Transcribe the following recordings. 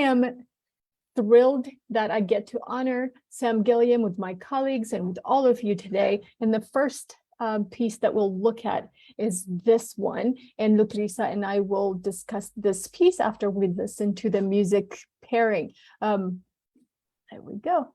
am thrilled that I get to honor Sam Gilliam with my colleagues and with all of you today. And the first piece that we'll look at is this one. And Lucreza and I will discuss this piece after we listen to the music pairing. There we go.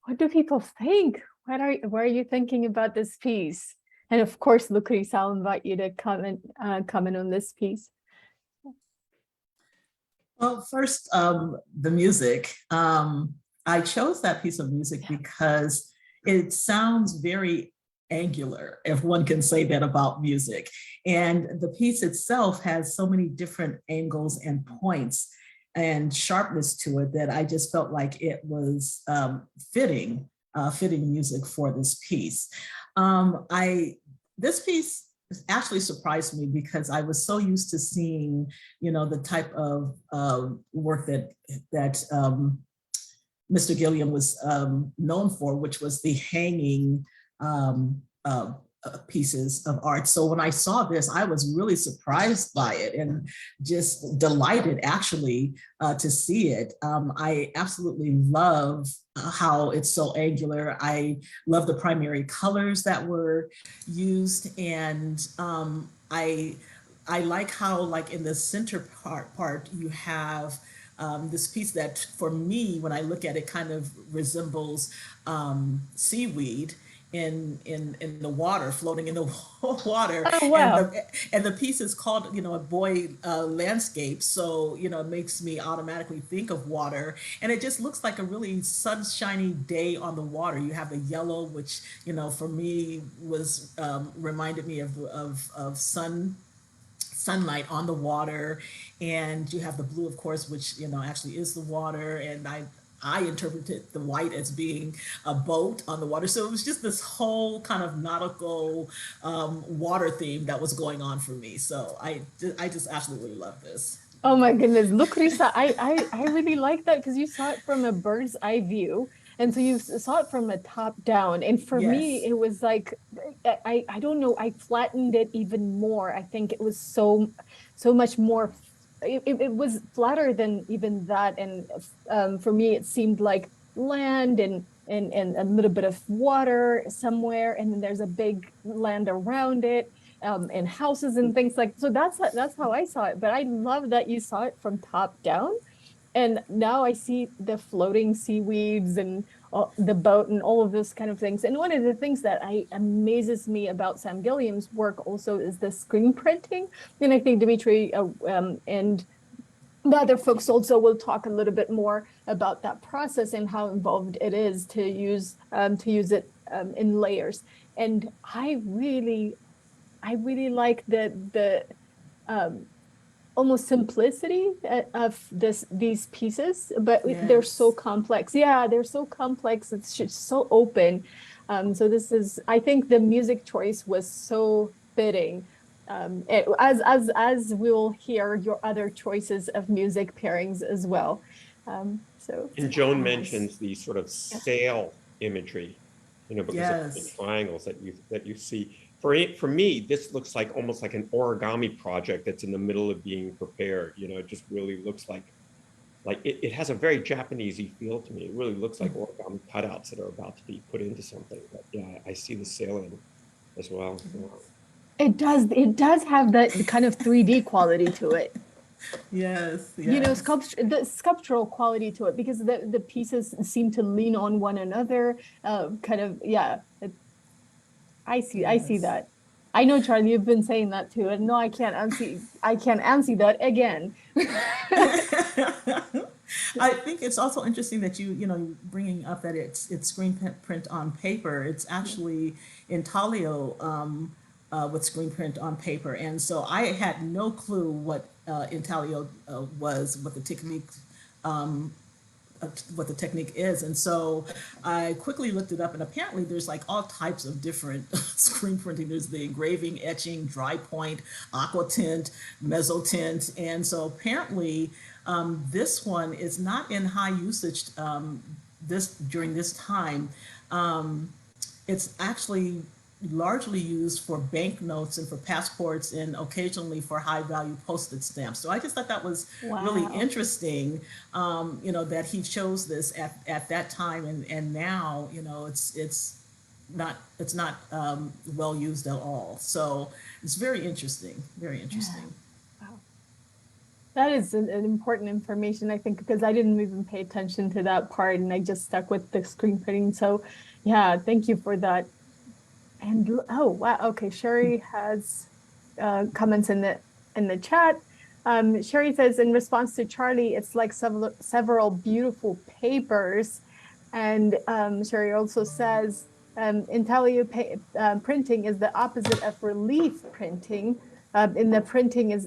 What do people think? What are you thinking about this piece? And of course, Lucreza, I'll invite you to comment on this piece. Well, first, the music. I chose that piece of music because it sounds very angular, if one can say that about music. And the piece itself has so many different angles and points and sharpness to it that I just felt like it was fitting music for this piece. This piece actually surprised me because I was so used to seeing, the type of work that Mr. Gilliam was known for, which was the hanging pieces of art. So when I saw this, I was really surprised by it and just delighted actually to see it. I absolutely love how it's so angular. I love the primary colors that were used, and I like how, like, in the center part you have this piece that, for me, when I look at it, kind of resembles seaweed in the water, floating in the water. Oh, wow. And the piece is called, a boy landscape. So, it makes me automatically think of water. And it just looks like a really sunshiny day on the water. You have the yellow, which, for me was reminded me of sunlight on the water, and you have the blue, of course, which actually is the water, and I interpreted the white as being a boat on the water. So it was just this whole kind of nautical water theme that was going on for me. So I just absolutely love this. Oh my goodness, Lucreza, I really like that because you saw it from a bird's eye view. And so you saw it from a top down. And for me, it was like, I don't know, I flattened it even more. I think it was so much more, it was flatter than even that. And for me, it seemed like land and a little bit of water somewhere. And then there's a big land around it. And houses and things like, so that's how I saw it. But I love that you saw it from top down. And now I see the floating seaweeds and the boat and all of those kind of things. And one of the things that amazes me about Sam Gilliam's work also is the screen printing. And I think Dimitri and the other folks also will talk a little bit more about that process and how involved it is to use it in layers. And I really like the almost simplicity of these pieces, but they're so complex. Yeah, they're so complex. It's just so open. So this is, I think the music choice was so fitting. As we will hear your other choices of music pairings as well. And Joan mentions the sort of sail imagery, because of the triangles that you see. For me, this looks like almost like an origami project that's in the middle of being prepared. It just really looks like it has a very Japanesey feel to me. It really looks like origami cutouts that are about to be put into something. But yeah, I see the sailing as well. It does have that kind of 3D quality to it. Yes. The sculptural quality to it, because the pieces seem to lean on one another. I see that. I know, Charlie, you've been saying that too. And no, I can't answer that again. I think it's also interesting that you bringing up that it's screen print on paper. It's actually intaglio with screen print on paper. And so I had no clue what intaglio was, what the technique is. And so I quickly looked it up, and apparently there's like all types of different screen printing. There's the engraving, etching, dry point, aqua tint, mezzotint. And so apparently this one is not in high usage during this time. It's actually largely used for banknotes and for passports and occasionally for high value postage stamps. So I just thought that was really interesting, that he chose this at that time, and now, it's not well used at all. So it's very interesting, very interesting. Yeah. Wow. That is an important information, I think, because I didn't even pay attention to that part, and I just stuck with the screen printing. So yeah, thank you for that. And oh wow, okay. Sherry has comments in the chat. Sherry says, in response to Charlie, it's like several beautiful papers. And Sherry also says, intaglio printing is the opposite of relief printing. In that printing is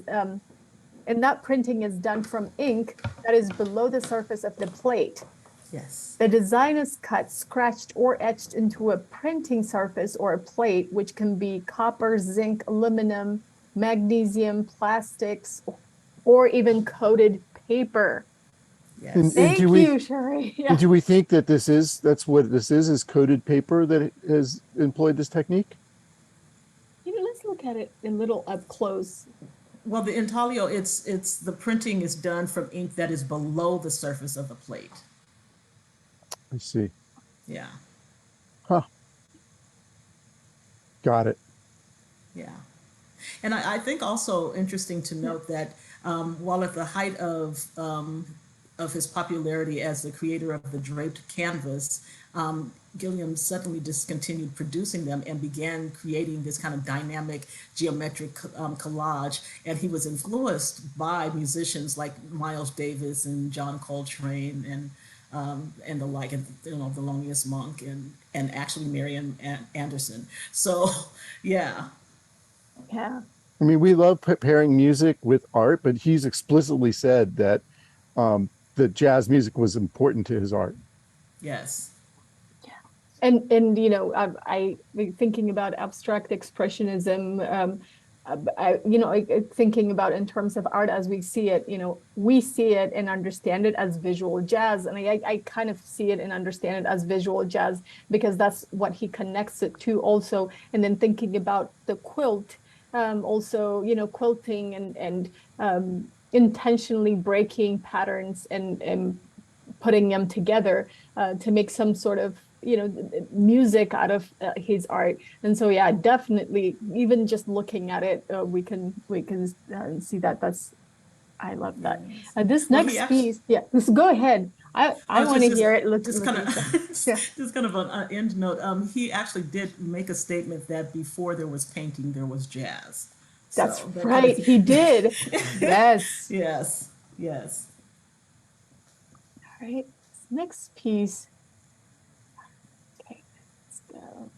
done from ink that is below the surface of the plate. Yes. The design is cut, scratched, or etched into a printing surface or a plate, which can be copper, zinc, aluminum, magnesium, plastics, or even coated paper. Yes. Thank you, Sherry. And do we think that that's what this is coated paper that has employed this technique? Let's look at it a little up close. Well, the intaglio, it's the printing is done from ink that is below the surface of the plate. I see. Yeah. Huh. Got it. Yeah. And I think also interesting to note that while at the height of his popularity as the creator of the draped canvas, Gilliam suddenly discontinued producing them and began creating this kind of dynamic geometric collage. And he was influenced by musicians like Miles Davis and John Coltrane and the like, and Thelonious Monk and actually Marian Anderson. So, yeah. Yeah. I mean, we love pairing music with art, but he's explicitly said that that jazz music was important to his art. Yes. And I thinking about abstract expressionism, thinking about in terms of art as we see it, we see it and understand it as visual jazz. And I kind of see it and understand it as visual jazz because that's what he connects it to also. And then thinking about the quilt, also, quilting and intentionally breaking patterns and putting them together to make some sort of music out of his art. And so yeah, definitely, even just looking at it, we can see that. I love that. This next piece, just go ahead. I want to hear it. Just kind of an end note. He actually did make a statement that before there was painting, there was jazz. That's right. He did. Yes. Yes. Yes. All right. This next piece. Okay. Let's go.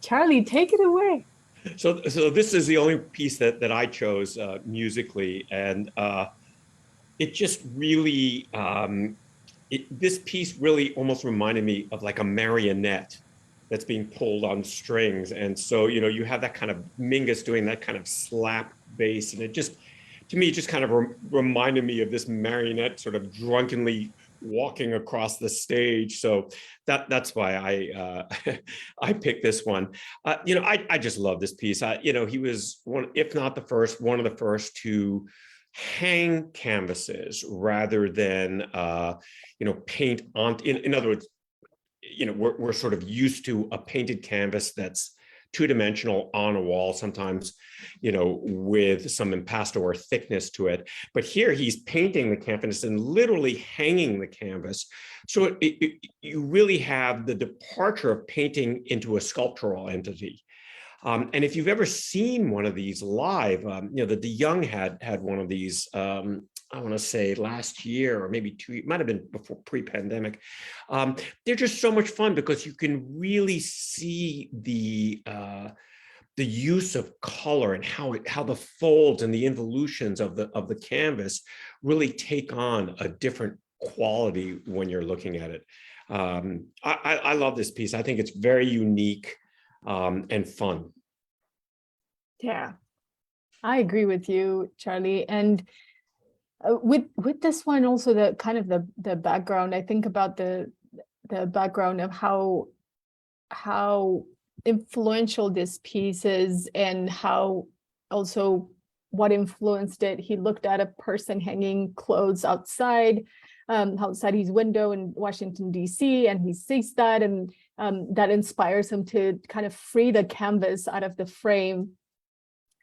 Charlie, take it away. So this is the only piece that I chose musically, and it just really this piece really almost reminded me of like a marionette that's being pulled on strings, and so you have that kind of Mingus doing that kind of slap bass, and it just, to me, it just kind of reminded me of this marionette sort of drunkenly walking across the stage. So that's why I picked this one. I just love this piece. He was one, if not the first, one of the first to hang canvases rather than paint on. In other words, we're sort of used to a painted canvas that's two-dimensional on a wall, sometimes, with some impasto or thickness to it. But here he's painting the canvas and literally hanging the canvas. So you really have the departure of painting into a sculptural entity. And if you've ever seen one of these live, the De Young had one of these, I want to say last year or maybe it might have been before pre-pandemic. They're just so much fun because you can really see the use of color and how the folds and the involutions of the canvas really take on a different quality when you're looking at it. I love this piece. I think it's very unique and fun. Yeah, I agree with you, Charlie. And with this one also, the kind of the background, I think about the background of how influential this piece is and how also what influenced it. He looked at a person hanging clothes outside his window in Washington, D.C., and he sees that, and that inspires him to kind of free the canvas out of the frame.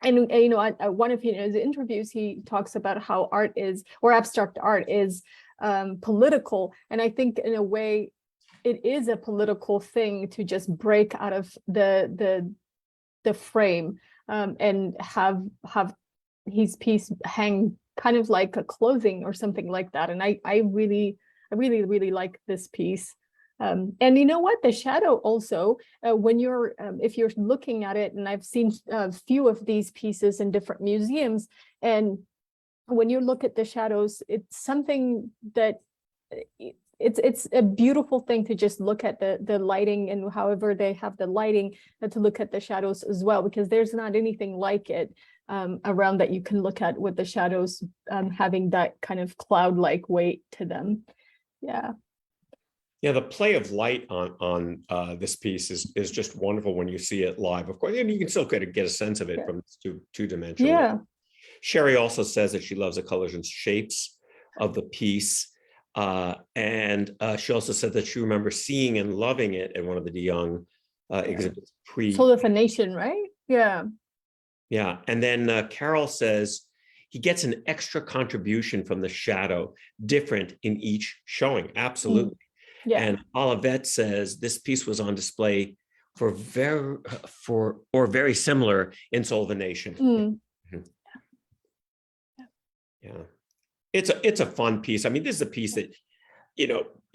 And one of his interviews, he talks about how art is, or abstract art is, political. And I think in a way, it is a political thing to just break out of the frame and have his piece hang kind of like a clothing or something like that. And I really like this piece. And you know what, the shadow also, when you're if you're looking at it, and I've seen a few of these pieces in different museums, and when you look at the shadows, it's something that it's a beautiful thing to just look at the lighting, and however they have the lighting, and to look at the shadows as well, because there's not anything like it around that you can look at with the shadows having that kind of cloud-like weight to them. Yeah. Yeah, the play of light on this piece is just wonderful when you see it live. Of course, and you can still get a sense of it from two-dimensional. Yeah. Sherry also says that she loves the colors and shapes of the piece. And she also said that she remembers seeing and loving it at one of the De Young exhibits Soul of a Nation, right? Yeah. Yeah. And then Carol says he gets an extra contribution from the shadow, different in each showing. Absolutely. Yeah. And Olivette says this piece was on display for very similar in Soul of a Nation. Mm-hmm. Yeah. It's a fun piece. I mean, this is a piece that,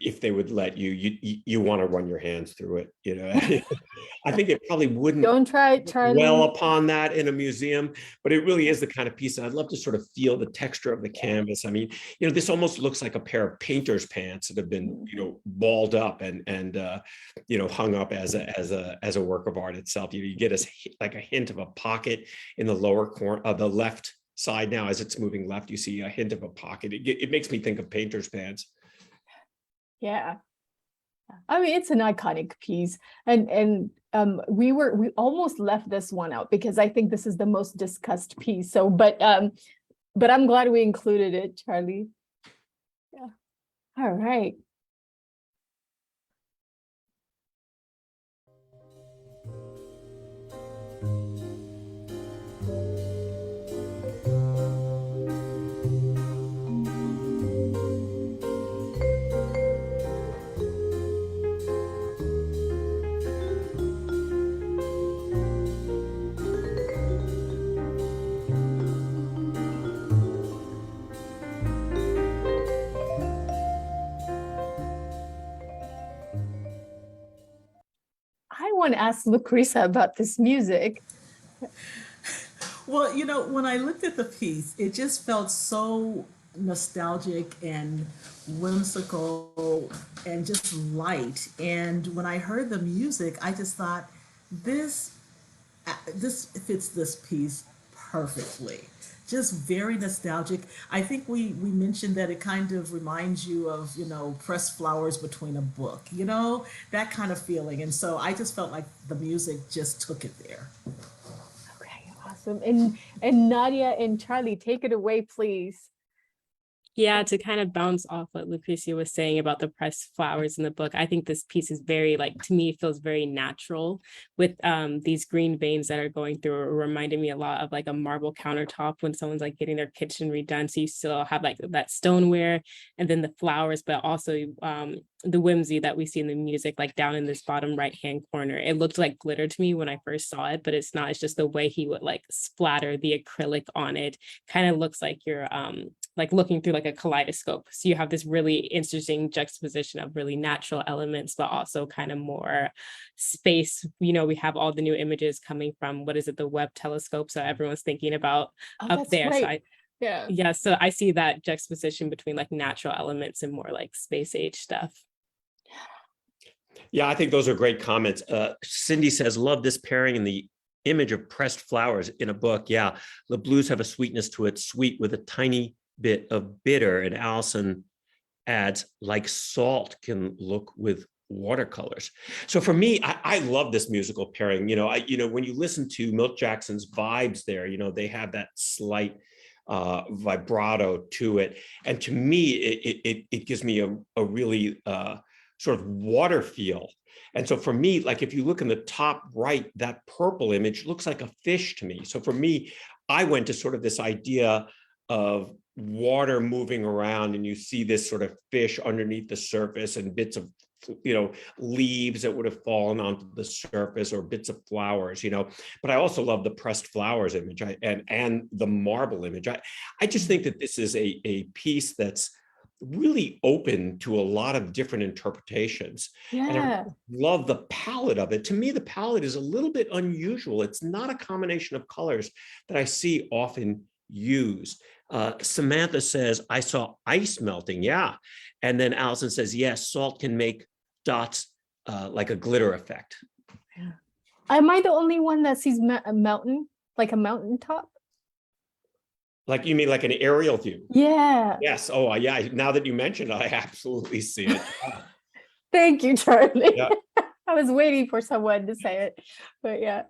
if they would let you want to run your hands through it. I think it probably wouldn't Don't try, Charlie. well upon that in a museum, but it really is the kind of piece that I'd love to sort of feel the texture of the canvas. I mean, this almost looks like a pair of painter's pants that have been, balled up and hung up as a work of art itself. You get like a hint of a pocket in the lower corner of the left side. Now, as it's moving left, you see a hint of a pocket. It makes me think of painter's pants. Yeah. I mean, it's an iconic piece, and we almost left this one out because I think this is the most discussed piece. So, but I'm glad we included it, Charlie. Yeah. All right. I want to ask Lucreza about this music. Well, when I looked at the piece, it just felt so nostalgic and whimsical and just light. And when I heard the music, I just thought this fits this piece perfectly. Just very nostalgic. I think we mentioned that it kind of reminds you of, pressed flowers between a book, that kind of feeling. And so I just felt like the music just took it there. Okay, awesome. And Nadia and Charlie, take it away, please. Yeah, to kind of bounce off what Lucrecia was saying about the pressed flowers in the book, I think this piece is very, like, to me, feels very natural with these green veins that are going through. It reminded me a lot of like a marble countertop when someone's like getting their kitchen redone. So you still have like that stoneware and then the flowers, but also the whimsy that we see in the music, like down in this bottom right-hand corner. It looked like glitter to me when I first saw it, but it's not. It's just the way he would like splatter the acrylic on it. Kind of looks like you're like looking through like a kaleidoscope. So you have this really interesting juxtaposition of really natural elements, but also kind of more space. You know, we have all the new images coming from, what is it, the Webb telescope. So everyone's thinking about up there. Right. So yeah, so I see that juxtaposition between like natural elements and more like space age stuff. Yeah, I think those are great comments. Cindy says, love this pairing in the image of pressed flowers in a book. Yeah, the blues have a sweetness to it, sweet with a tiny bit of bitter. And Allison adds, like salt can look with watercolors. So for me, I love this musical pairing. When you listen to Milt Jackson's vibes there, they have that slight vibrato to it. And to me, it gives me a really sort of water feel. And so for me, like if you look in the top right, that purple image looks like a fish to me. So for me, I went to sort of this idea of water moving around, and you see this sort of fish underneath the surface and bits of leaves that would have fallen onto the surface, or bits of flowers, but I also love the pressed flowers image and the marble image. I just think that this is a piece that's really open to a lot of different interpretations. And I love the palette of it. To me, the palette is a little bit unusual. It's not a combination of colors that I see often used. Samantha says, I saw ice melting. Yeah. And then Allison says, yes, salt can make dots like a glitter effect. Yeah. Am I the only one that sees a mountain, like a mountaintop? Like, you mean like an aerial view? Yeah. Yes. Oh, yeah. Now that you mentioned it, I absolutely see it. Thank you, Charlie. Yeah. I was waiting for someone to say it, but yeah.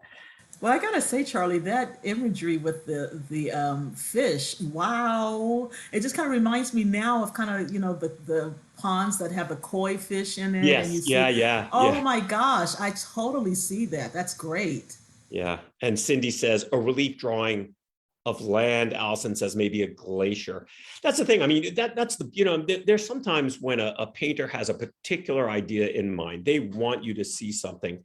Well, I gotta say, Charlie, that imagery with the fish, wow! It just kind of reminds me now of kind of the ponds that have the koi fish in it, and you Yes. see, Yeah. oh my gosh, I totally see that. That's great. Yeah. And Cindy says a relief drawing of land. Allison says maybe a glacier. That's the thing. I mean, that's the, there's sometimes when a painter has a particular idea in mind, they want you to see something.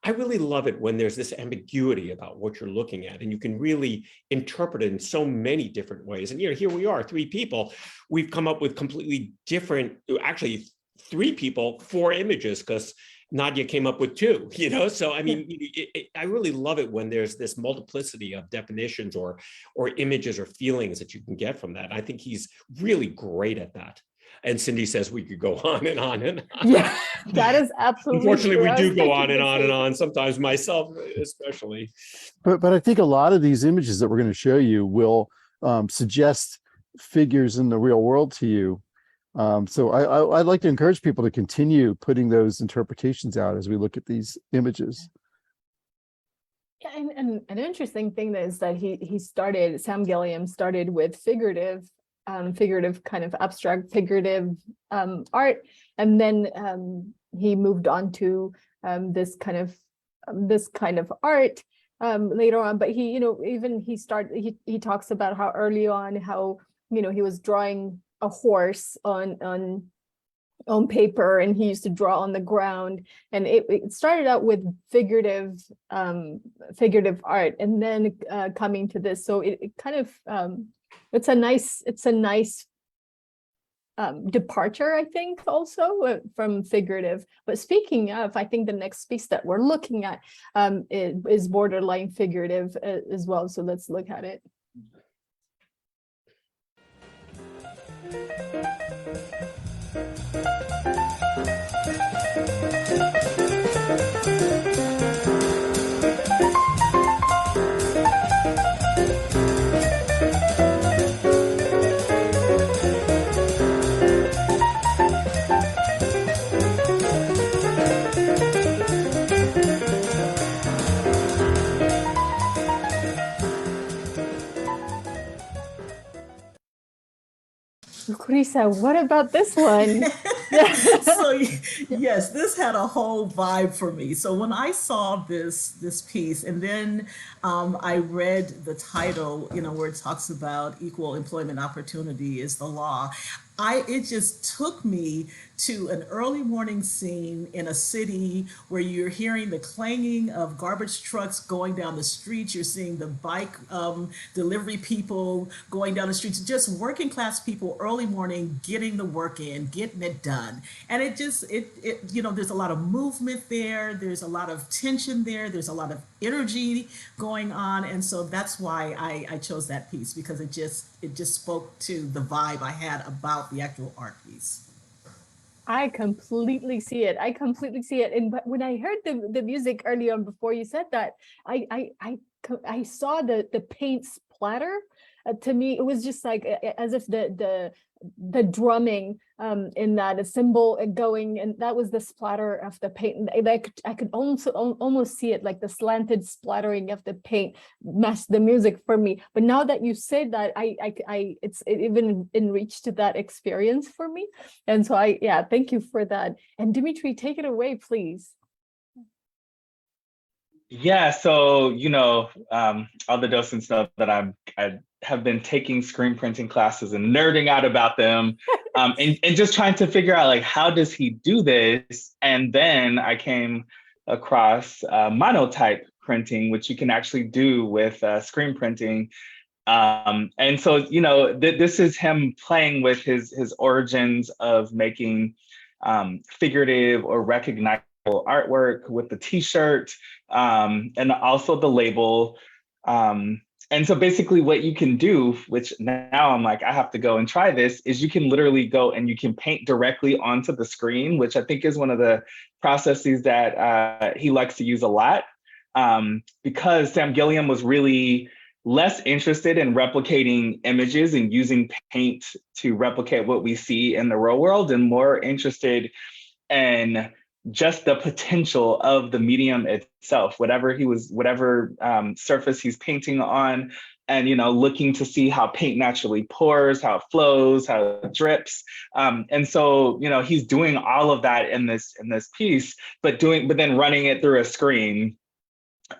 I really love it when there's this ambiguity about what you're looking at, and you can really interpret it in so many different ways. And here we are, three people. We've come up with completely different, actually 3 people, 4 images, because Nadia came up with 2, So, I mean, I really love it when there's this multiplicity of definitions or images or feelings that you can get from that. I think he's really great at that. And Cindy says we could go on and on and on. Yeah, that is absolutely Unfortunately, true. we do go on and on and on, sometimes myself especially. But I think a lot of these images that we're going to show you will suggest figures in the real world to you. So I'd like to encourage people to continue putting those interpretations out as we look at these images. Yeah, and an interesting thing is that Sam Gilliam started with figurative kind of abstract figurative art, and then he moved on to this kind of art later on. But he talks about how early on he was drawing a horse on paper, and he used to draw on the ground, and it started out with figurative art, and then coming to this. So it kind of it's a nice departure, I think, also from figurative. But speaking of, I think the next piece that we're looking at is borderline figurative as well. So let's look at it. Lucretia, what about this one? So yes, this had a whole vibe for me. So when I saw this piece, and then I read the title, where it talks about equal employment opportunity is the law. It just took me to an early morning scene in a city where you're hearing the clanging of garbage trucks going down the streets. You're seeing the bike delivery people going down the streets, just working class people early morning, getting the work in, getting it done. And there's a lot of movement there. There's a lot of tension there. There's a lot of energy going on. And so that's why I chose that piece, because it just spoke to the vibe I had about the actual art piece. I completely see it. I completely see it. And but when I heard the music early on before you said that, I saw the paint splatter. To me, it was just like as if the drumming in that a cymbal going, and that was the splatter of the paint. And I could almost see it, like the slanted splattering of the paint matched the music for me. But now that you said that, it even enriched that experience for me. And so thank you for that. And Dimitri, take it away, please. Yeah, so all the docents know that I have been taking screen printing classes and nerding out about them, and just trying to figure out, like, how does he do this? And then I came across monotype printing, which you can actually do with screen printing. And so this is him playing with his origins of making figurative or recognizable artwork with the t-shirt, and also the label. And so basically what you can do, which now I'm like, I have to go and try this, is you can literally go and you can paint directly onto the screen, which I think is one of the processes that he likes to use a lot, because Sam Gilliam was really less interested in replicating images and using paint to replicate what we see in the real world, and more interested in just the potential of the medium itself, whatever surface he's painting on, and looking to see how paint naturally pours, how it flows, how it drips. And so he's doing all of that in this piece, but then running it through a screen.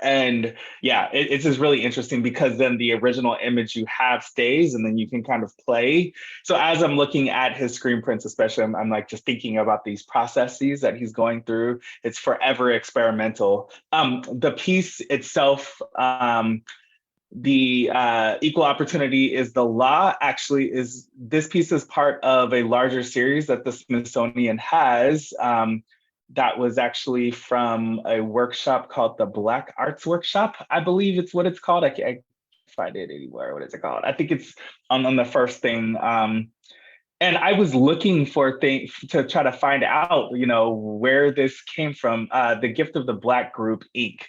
And yeah, it's just really interesting, because then the original image you have stays, and then you can kind of play. So as I'm looking at his screen prints, especially, I'm like just thinking about these processes that he's going through. It's forever experimental. The piece itself, the equal opportunity is the law, actually this piece is part of a larger series that the Smithsonian has. That was actually from a workshop called the Black Arts Workshop. I believe it's what it's called. I can't find it anywhere. What is it called? I think it's on the first thing. And I was looking for things to try to find out, where this came from. The Gift of the Black Group Inc.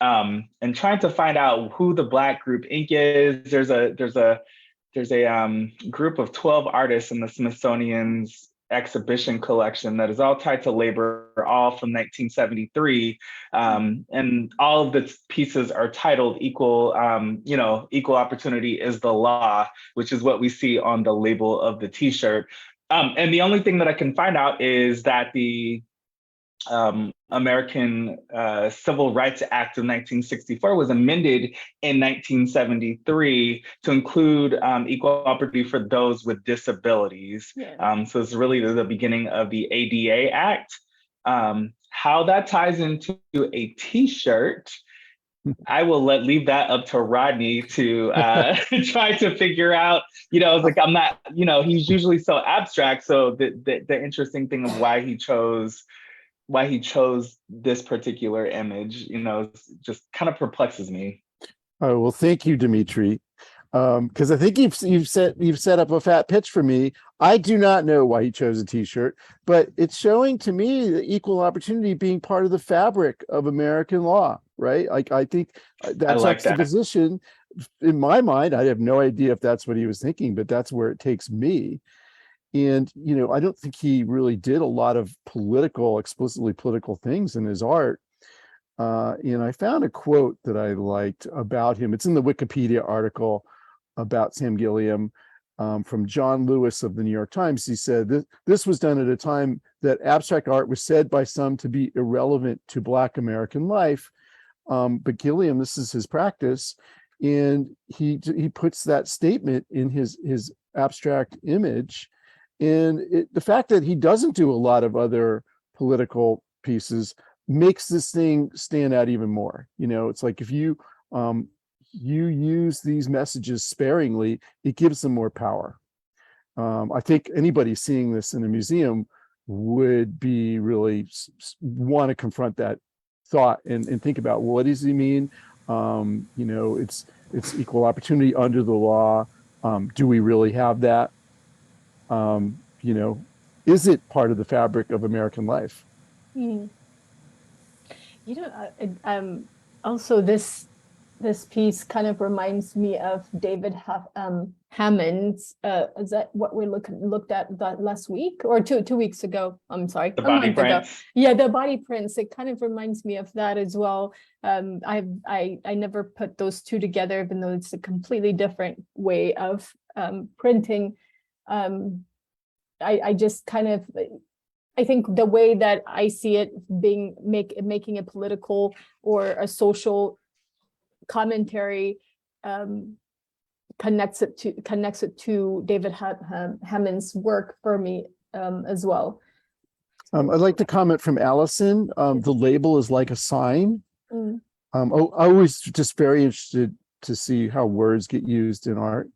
And trying to find out who the Black Group Inc. is. There's a group of 12 artists in the Smithsonian's exhibition collection that is all tied to labor, all from 1973, and all of the pieces are titled equal opportunity is the law, which is what we see on the label of the t-shirt. And the only thing that I can find out is that the American Civil Rights Act of 1964 was amended in 1973 to include equal opportunity for those with disabilities. Yeah. So it's really the beginning of the ADA Act. How that ties into a t-shirt, I will leave that up to Rodney to try to figure out. I was like, I'm not, he's usually so abstract. So the interesting thing of why he chose this particular image, just kind of perplexes me. Oh, well, thank you, Dimitri. Because I think you've set up a fat pitch for me. I do not know why he chose a t-shirt, but it's showing to me the equal opportunity being part of the fabric of American law, right? Like, I think that juxtaposition, in my mind, I have no idea if that's what he was thinking, but that's where it takes me. And, I don't think he really did a lot of explicitly political things in his art. And I found a quote that I liked about him. It's in the Wikipedia article about Sam Gilliam. from John Lewis of the New York Times. He said this was done at a time that abstract art was said by some to be irrelevant to Black American life. But Gilliam, this is his practice, and he puts that statement in his abstract image. And the fact that he doesn't do a lot of other political pieces makes this thing stand out even more. You know, it's like if you use these messages sparingly, it gives them more power. I think anybody seeing this in a museum would be really want to confront that thought and think about, well, what does he mean? You know, it's equal opportunity under the law. Do we really have that? You know, is it part of the fabric of American life? You know, also this piece kind of reminds me of David Hammond's. Is that what we looked at that last week or two weeks ago? I'm sorry, The body prints. Yeah, the body prints. It kind of reminds me of that as well. I never put those two together, even though it's a completely different way of printing. I just kind of, I think the way that I see it being making a political or a social commentary connects it to David Hammond's work for me as well. I'd like to comment from Allison. The label is like a sign. I always just very interested to see how words get used in art.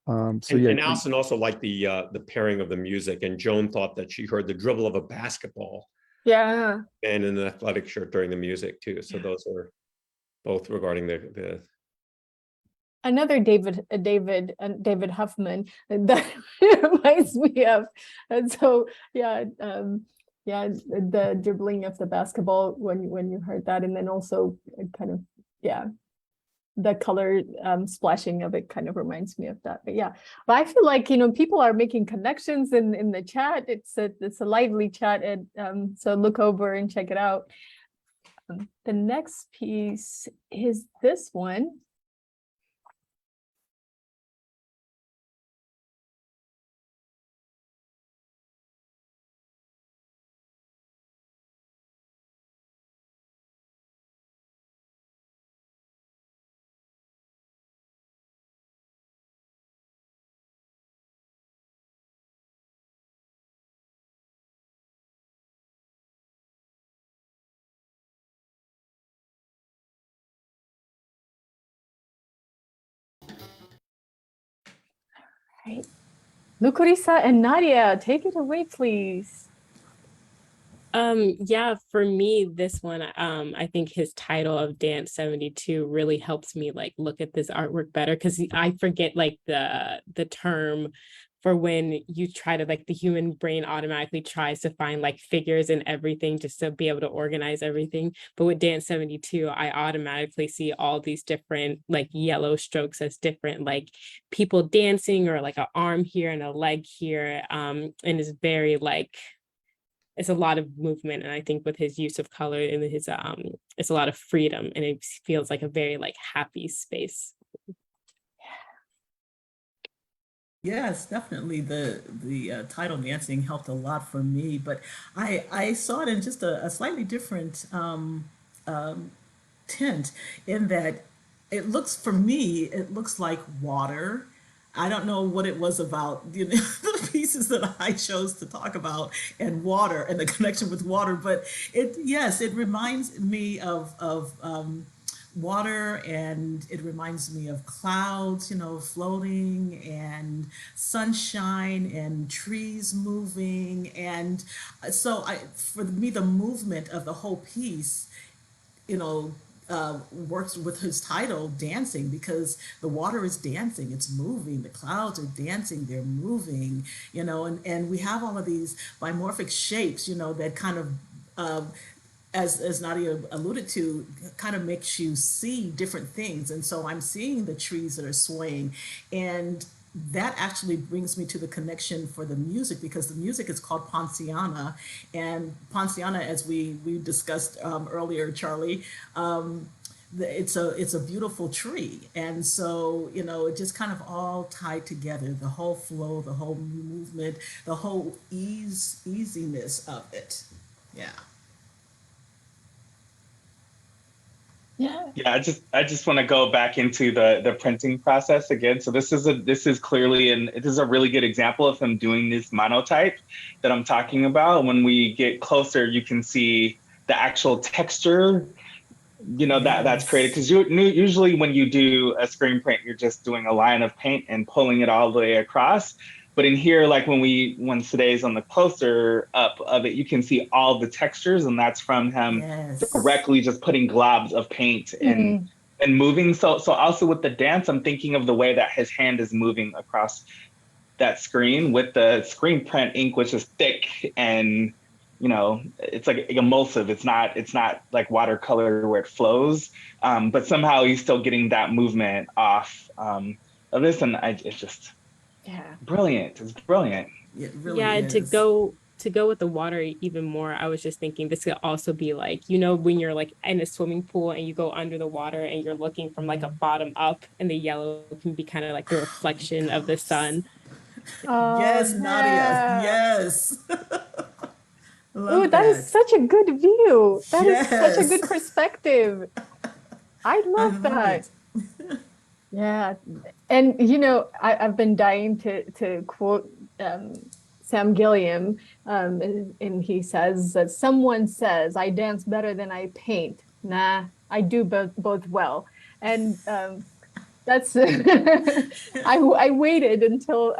And Allison also liked the pairing of the music, and Joan thought that she heard the dribble of a basketball. Yeah. And an athletic shirt during the music too. So those are both regarding the Another David Huffman that reminds me of. And so the dribbling of the basketball when you heard that, and then also kind of the color splashing of it kind of reminds me of that. But I feel like, you know, people are making connections in the chat. It's a lively chat, and so look over and check it out. The next piece is this one. Right. Lucarisa and Nadia, take it away, please. Yeah, for me, this one, I think his title of Dance 72 really helps me like look at this artwork better, because I forget like the term for when you try to, like, the human brain automatically tries to find like figures in everything just to be able to organize everything. But with Dance 72, I automatically see all these different like yellow strokes as different like people dancing, or like an arm here and a leg here. And it's very like, it's a lot of movement. And I think with his use of color and his it's a lot of freedom, and it feels like a very like happy space. Yes, definitely. The title dancing helped a lot for me, but I saw it in just a slightly different tint, in that it looks, for me, it looks like water. I don't know what it was about, you know, the pieces that I chose to talk about, and water and the connection with water, but it reminds me of water, and it reminds me of clouds, you know, floating, and sunshine, and trees moving. And so for me, the movement of the whole piece, you know, works with his title, dancing, because the water is dancing, it's moving, the clouds are dancing, they're moving, you know, and we have all of these bimorphic shapes, you know, that kind of as Nadia alluded to, kind of makes you see different things. And so I'm seeing the trees that are swaying, and that actually brings me to the connection for the music, because the music is called Ponciana. And Ponciana, as we discussed earlier, Charlie, it's a beautiful tree. And so, you know, it just kind of all tied together, the whole flow, the whole movement, the whole easiness of it. Yeah. Yeah. Yeah, I just want to go back into the printing process again. So this is clearly this is a really good example of him doing this monotype that I'm talking about. When we get closer, you can see the actual texture, you know, that's created, Yes. because usually when you do a screen print, you're just doing a line of paint and pulling it all the way across. But in here, like when today's on the closer up of it, you can see all the textures, and that's from him Yes. directly just putting globs of paint Mm, and moving. So also with the dance, I'm thinking of the way that his hand is moving across that screen with the screen print ink, which is thick and, you know, it's like emulsive. It's not like watercolor where it flows, but somehow he's still getting that movement off of this, and it's just yeah. brilliant. It's brilliant. It Yeah, really and is. to go with the water even more, I was just thinking this could also be like, you know, when you're like in a swimming pool and you go under the water and you're looking from like a bottom up, and the yellow can be kind of like the Oh my reflection of the gosh. sun. Oh, Yes, Nadia. yeah. Yes. Oh, Love that is that. such a good view. That is such a Yes. good perspective. I I love love that. it. Yeah. And you know, I've been dying to quote Sam Gilliam, and he says that someone says I dance better than I paint. Nah, I do both well. And that's I waited until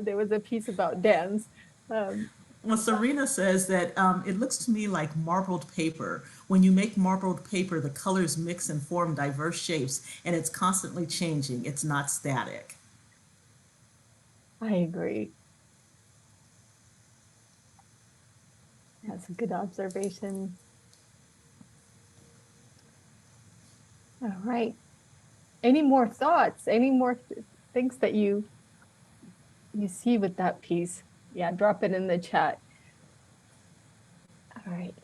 there was a piece about dance. Um, Well, Serena says that it looks to me like marbled paper. When you make marbled paper, the colors mix and form diverse shapes, and it's constantly changing. It's not static. I agree. That's a good observation. All right. Any more thoughts? Any more things that you see with that piece? Yeah, drop it in the chat. All right.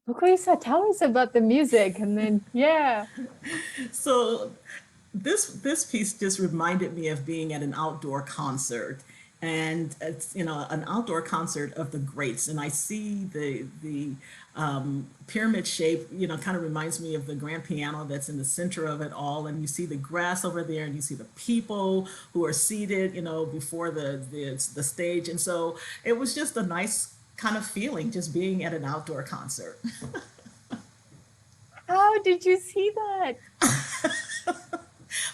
Lucreza, tell us about the music, and then yeah. So this piece just reminded me of being at an outdoor concert, and it's, you know, an outdoor concert of the greats, and I see the pyramid shape, you know, kind of reminds me of the grand piano that's in the center of it all, and you see the grass over there, and you see the people who are seated, you know, before the stage, and so it was just a nice kind of feeling just being at an outdoor concert. How did you see that?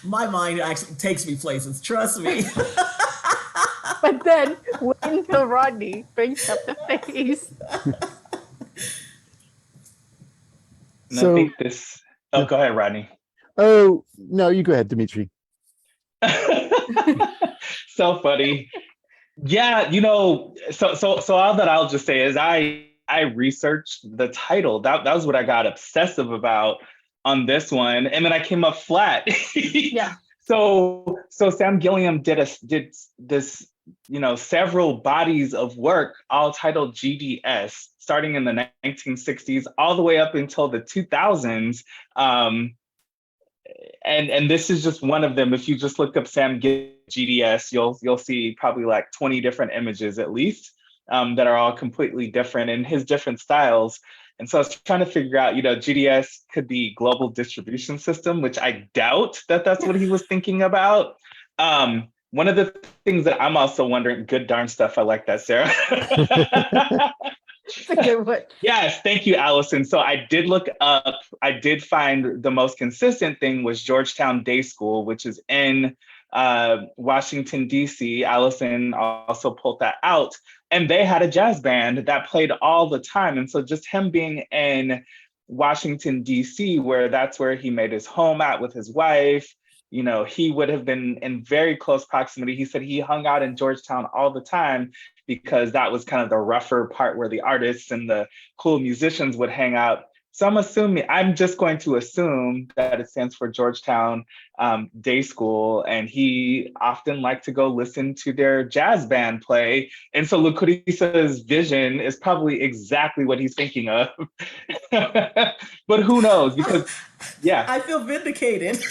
My mind actually takes me places, trust me. But then wait until Rodney brings up the face. And I So, think this. Oh, yeah. go ahead, Rodney. Oh, no, you go ahead, Dimitri. So funny. Yeah, you know, so all that I'll just say is I researched the title. That was what I got obsessive about on this one, and then I came up flat. Yeah. So Sam Gilliam did this, you know, several bodies of work, all titled GDS, starting in the 1960s all the way up until the 2000s. And this is just one of them. If you just look up Sam GDS, you'll see probably like 20 different images at least, that are all completely different in his different styles. And so I was trying to figure out, you know, GDS could be global distribution system, which I doubt that that's what he was thinking about. One of the things that I'm also wondering, good darn stuff. I like that, Sarah. It's a good one. Yes, thank you, Allison. So I did look up, I did find the most consistent thing was Georgetown Day School, which is in Washington, D.C. Allison also pulled that out. And they had a jazz band that played all the time. And so just him being in Washington, D.C., where that's where he made his home at with his wife. You know, he would have been in very close proximity. He said he hung out in Georgetown all the time because that was kind of the rougher part where the artists and the cool musicians would hang out. So I'm just going to assume that it stands for Georgetown Day School, and he often liked to go listen to their jazz band play. And so Lucreza's vision is probably exactly what he's thinking of. But who knows? Because yeah, I feel vindicated.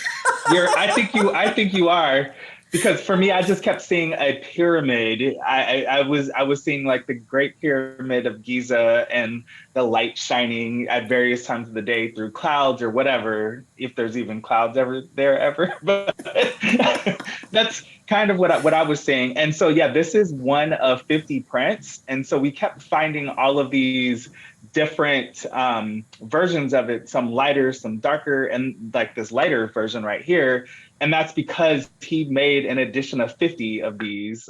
I think you are, because for me, I just kept seeing a pyramid. I was seeing like the Great Pyramid of Giza and the light shining at various times of the day through clouds or whatever, if there's even clouds ever. But that's kind of what I was saying. And so yeah, this is one of 50 prints, and so we kept finding all of these different versions of it, some lighter, some darker, and like this lighter version right here. And that's because he made an edition of 50 of these.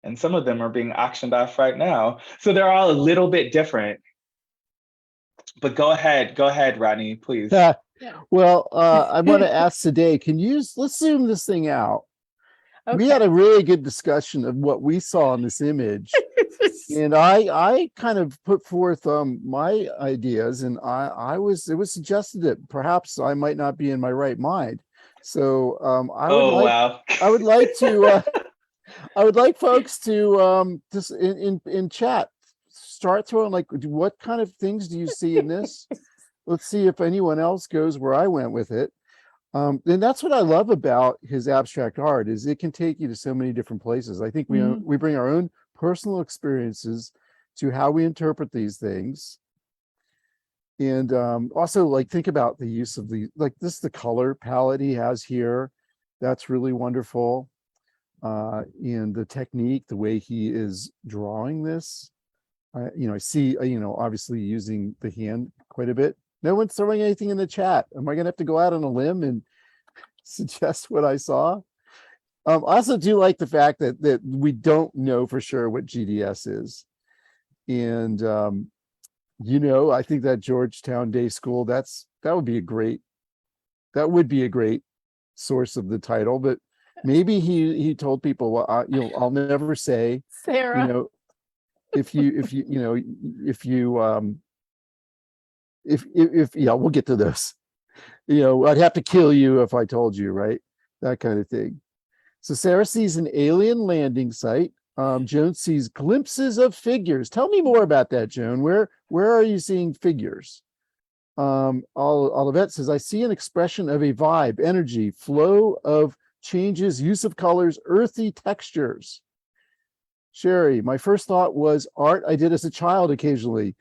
And some of them are being auctioned off right now. So they're all a little bit different. But go ahead, Rodney, please. Yeah. Well, I want to ask today, let's zoom this thing out. Okay. We had a really good discussion of what we saw in this image. And I kind of put forth my ideas, and it was suggested that perhaps I might not be in my right mind. So I would like to I would like folks to just in chat start throwing, like, what kind of things do you see in this? Let's see if anyone else goes where I went with it. And that's what I love about his abstract art, is it can take you to so many different places. I think we bring our own personal experiences to how we interpret these things. And also, like, think about the use of the color palette he has here. That's really wonderful. And the technique, the way he is drawing this, I see, obviously using the hand quite a bit. No one's throwing anything in the chat. Am I going to have to go out on a limb and suggest what I saw? I also do like the fact that we don't know for sure what GDS is. And, I think that Georgetown Day School, that would be a great source of the title, but maybe he told people, well, I'll never say, Sarah. if we'll get to this. I'd have to kill you if I told you, right? That kind of thing. So Sarah sees an alien landing site. Joan sees glimpses of figures. Tell me more about that, Joan. Where are you seeing figures? Olivet says, I see an expression of a vibe, energy, flow of changes, use of colors, earthy textures. Sherry, my first thought was art I did as a child occasionally.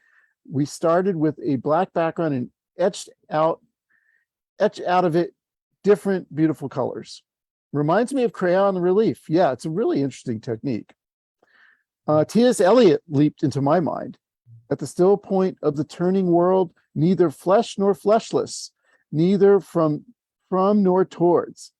We started with a black background and etched out of it different beautiful colors. Reminds me of crayon relief. Yeah, it's a really interesting technique. T.S. Eliot leaped into my mind. At the still point of the turning world, neither flesh nor fleshless, neither from nor towards.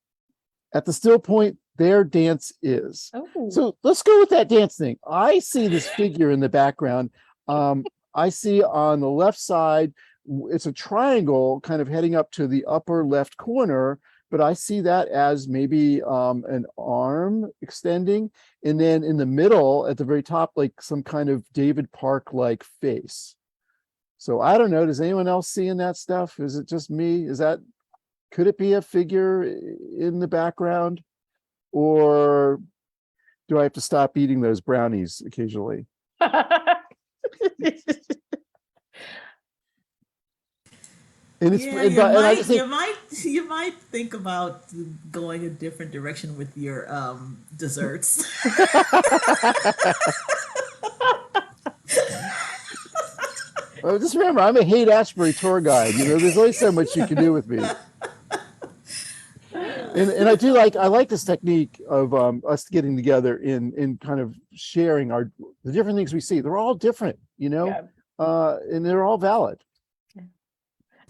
At the still point, their dance is. Oh. So let's go with that dance thing. I see this figure in the background. I see on the left side, it's a triangle kind of heading up to the upper left corner, but I see that as maybe an arm extending. And then in the middle at the very top, like some kind of David Park-like face. So I don't know, does anyone else see in that stuff? Is it just me? Could it be a figure in the background? Or do I have to stop eating those brownies occasionally? And it's you might think about going a different direction with your desserts. Well, just remember, I'm a Haight-Ashbury tour guide. There's only so much you can do with me. And I like this technique of us getting together in kind of sharing the different things we see. They're all different, Yeah. And they're all valid.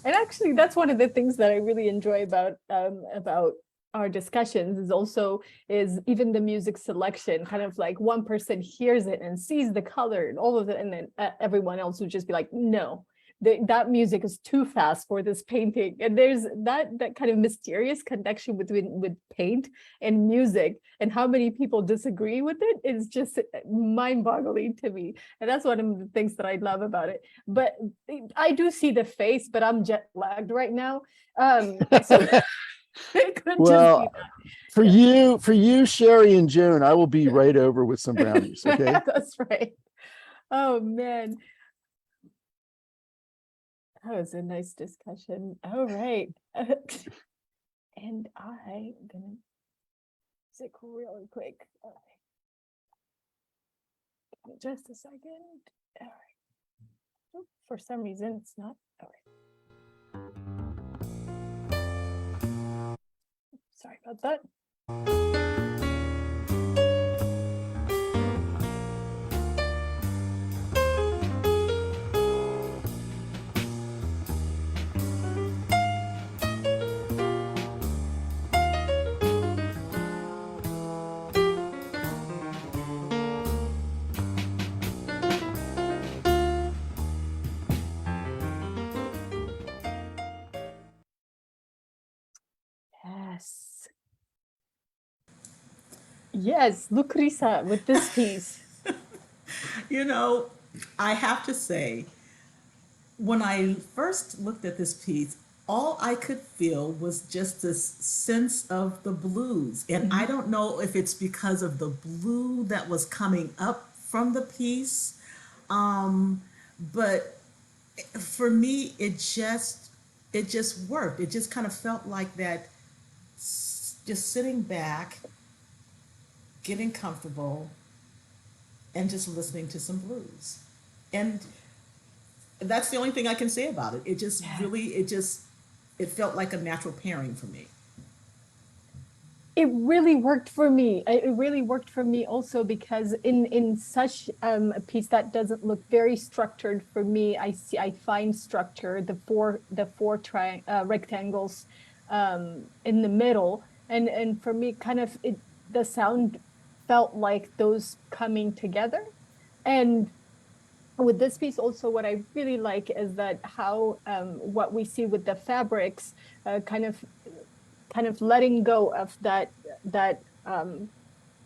And actually, that's one of the things that I really enjoy about our discussions is even the music selection, kind of like one person hears it and sees the color and all of it, and then everyone else would just be like, no, that music is too fast for this painting. And there's that kind of mysterious connection with paint and music, and how many people disagree with it is just mind-boggling to me. And that's one of the things that I love about it. But I do see the face, but I'm jet lagged right now. So it could Well, just be that. for you, Sherry and Joan, I will be right over with some brownies. Okay. That's right. Oh man. That was a nice discussion. All right. And I'm gonna music really quick. All right. Just a second. All right. Oh, for some reason it's not. All right. Sorry about that. Yes. Yes, Lucreza with this piece. You know, I have to say, when I first looked at this piece, all I could feel was just this sense of the blues. And I don't know if it's because of the blue that was coming up from the piece, but for me, it just worked. It just kind of felt like that, just sitting back, getting comfortable, and just listening to some blues. And that's the only thing I can say about it. It just really, it felt like a natural pairing for me. It really worked for me. It really worked for me also because in such a piece that doesn't look very structured for me, I find structure, the four rectangles in the middle, and for me, kind of the sound felt like those coming together. And with this piece also, what I really like is that how what we see with the fabrics, kind of letting go of that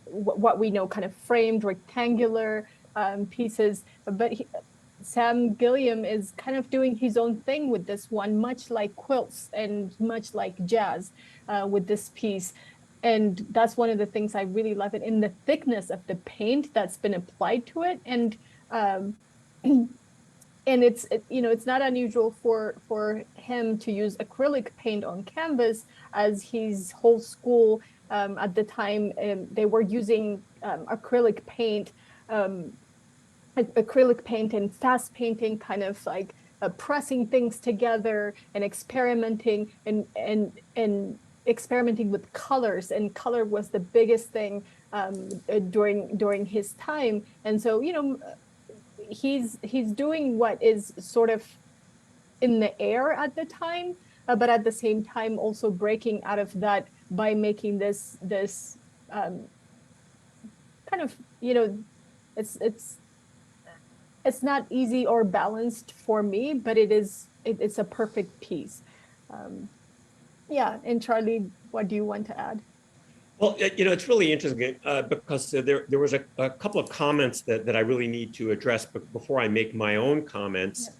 what we know, kind of framed rectangular pieces. But Sam Gilliam is kind of doing his own thing with this one, much like quilts and much like jazz with this piece. And that's one of the things I really love it, in the thickness of the paint that's been applied to it. And and it's not unusual for him to use acrylic paint on canvas, as his whole school at the time they were using acrylic paint and fast painting, kind of like pressing things together and experimenting and experimenting with colors, and color was the biggest thing during his time. And so he's doing what is sort of in the air at the time, but at the same time also breaking out of that by making this kind of, it's not easy or balanced for me, but it's a perfect piece. Yeah, and Charlie, what do you want to add? Well, it's really interesting because there was a couple of comments that I really need to address before I make my own comments.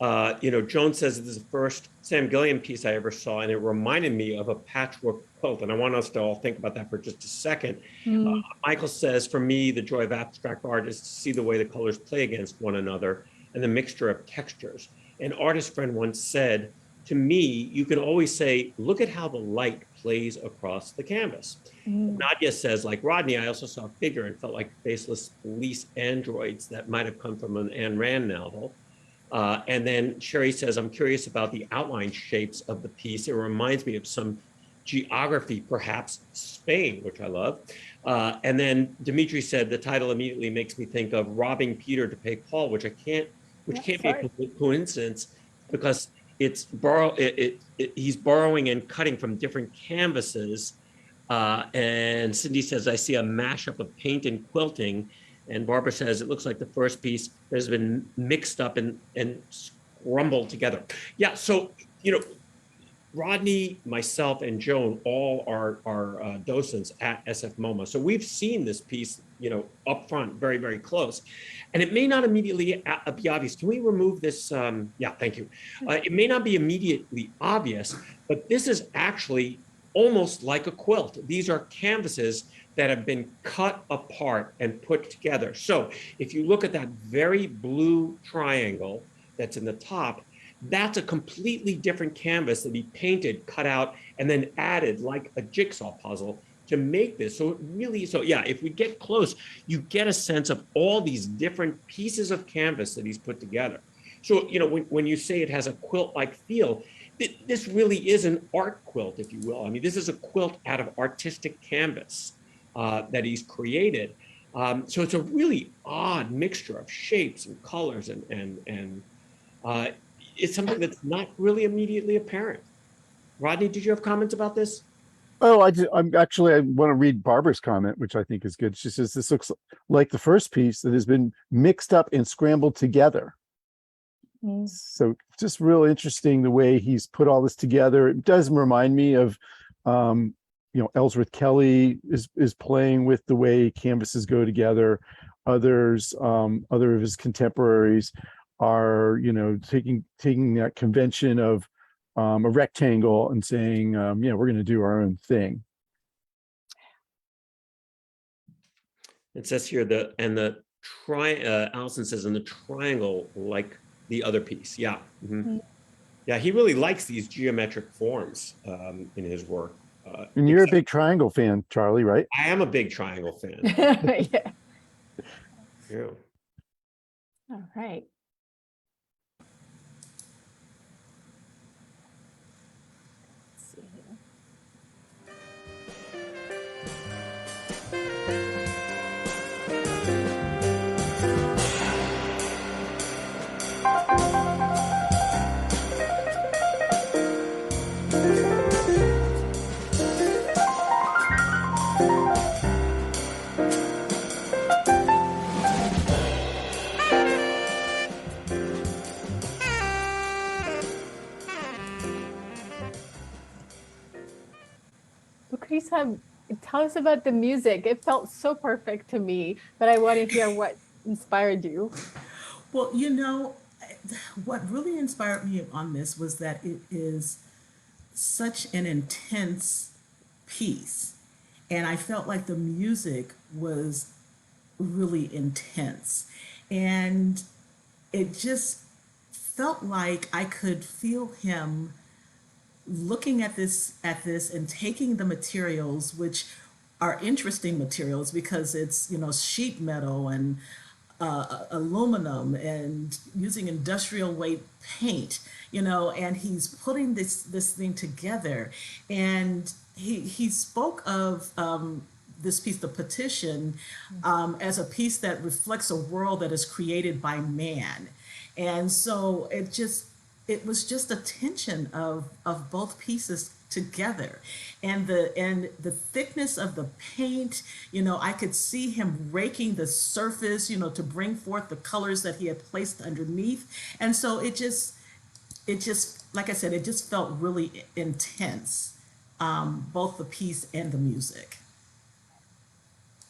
Yeah. Joan says this is the first Sam Gilliam piece I ever saw, and it reminded me of a patchwork quilt. And I want us to all think about that for just a second. Michael says, for me, the joy of abstract art is to see the way the colors play against one another and the mixture of textures. An artist friend once said, to me, you can always say, look at how the light plays across the canvas. Nadia says, like Rodney, I also saw a figure and felt like faceless police androids that might have come from an Ayn Rand novel. And then Sherry says, I'm curious about the outline shapes of the piece. It reminds me of some geography, perhaps Spain, which I love. And then Dimitri said, the title immediately makes me think of robbing Peter to pay Paul, which can't be a coincidence, because he's borrowing and cutting from different canvases. And Cindy says, I see a mashup of paint and quilting. And Barbara says, it looks like the first piece has been mixed up and crumble together. Yeah, so, Rodney, myself, and Joan all are docents at SF MoMA. So we've seen this piece, up front, very, very close. And it may not immediately be obvious. Can we remove this? Yeah, thank you. It may not be immediately obvious, but this is actually almost like a quilt. These are canvases that have been cut apart and put together. So if you look at that very blue triangle that's in the top, that's a completely different canvas that he painted, cut out, and then added like a jigsaw puzzle to make this. So yeah, if we get close, you get a sense of all these different pieces of canvas that he's put together. So, when you say it has a quilt-like feel, this really is an art quilt, if you will. I mean, this is a quilt out of artistic canvas that he's created. So it's a really odd mixture of shapes and colors and it's something that's not really immediately apparent. Rodney, did you have comments about this? Oh, I want to read Barbara's comment, which I think is good. She says, this looks like the first piece that has been mixed up and scrambled together. So just real interesting the way he's put all this together. It does remind me of, Ellsworth Kelly is playing with the way canvases go together. Other of his contemporaries are, taking that convention of a rectangle and saying, we're going to do our own thing. It says here Allison says, and the triangle like the other piece. Yeah. Mm-hmm. Yeah, he really likes these geometric forms in his work. And you're a big triangle fan, Charlie, right? I am a big triangle fan. Yeah. Yeah. All right. Let's see here. Lucrecia, tell us about the music. It felt so perfect to me, but I want to hear what inspired you. Well, what really inspired me on this was that it is such an intense piece. And I felt like the music was really intense. And it just felt like I could feel him looking at this and taking the materials, which are interesting materials because it's sheet metal and aluminum and using industrial weight paint, and he's putting this thing together. And he spoke of this piece, the petition, as a piece that reflects a world that is created by man. And so it was just a tension of both pieces together, and the thickness of the paint. I could see him raking the surface, to bring forth the colors that he had placed underneath. And so it just like I said, it just felt really intense, both the piece and the music.